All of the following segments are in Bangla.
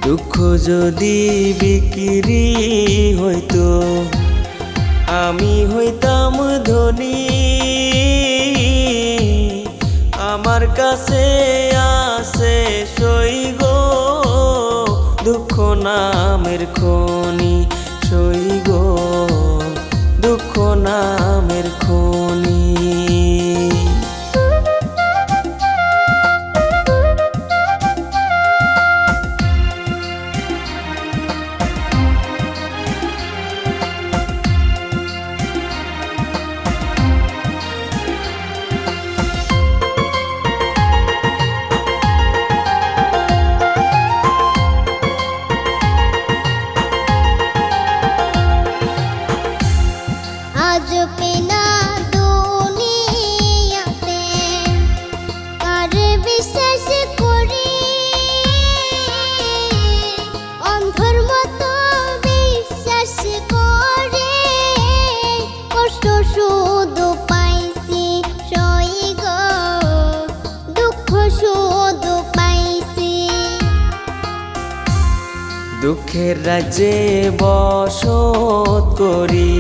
দুঃখ যদি বিক্রি হইতো আমি হইতাম ধনী। আমার কাছে আছে সই গো দুঃখ নামের খনি, সই গো দুঃখ নামের খনি। আজ পেনা দুনিয়াতে কার বিশ্বাস করি, অন্ধর মতো বিশ্বাস করে কষ্ট শুধু পাইছি সই গো দুঃখ শুধু পাইছি। দুঃখের রাজ্যে বসত করি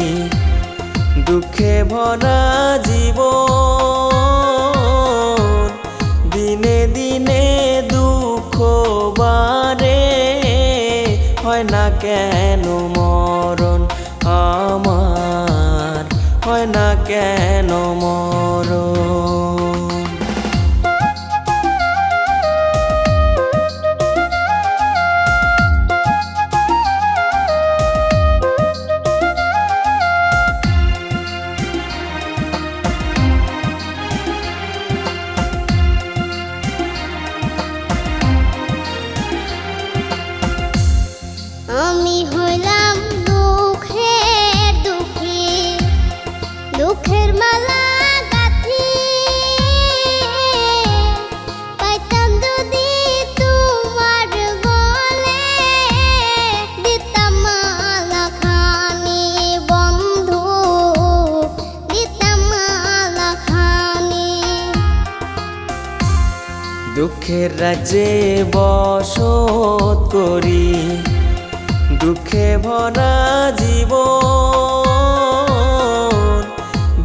দুঃখে ভরা জীবন, দিনে দিনে দুঃখ বাড়ে হয় না কেন মরণ আমার, হয় না কেন মরণ। আমি হইলাম দুঃখের দুঃখী, দুঃখের মালা গাঁথি পাইতাম যদি তোমার গলে, দিতাম মালা খানি বন্ধু, দিতাম মালা খানি। দুঃখের রাজ্যে বসত করি দুঃখে ভরা জীবন,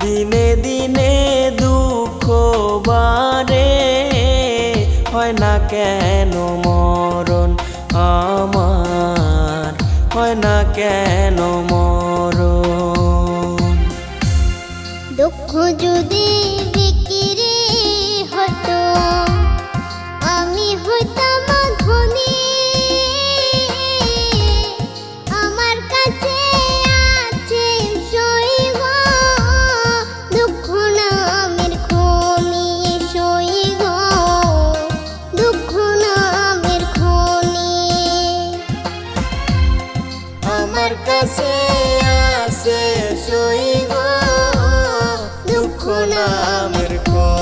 দিনে দিনে দুঃখ বাড়ে হয় না কেন মরণ আমার, হয় না কেন মরণ। দুঃখ যদি বিক্রি হতো আমি হইতাম ধনী। আমার কাছে আছে সই গো দুঃখ নামের খনি, সই গো দুঃখ নামের খনি। আমার কাছে আছে সই গো দুঃখ নামের খনি।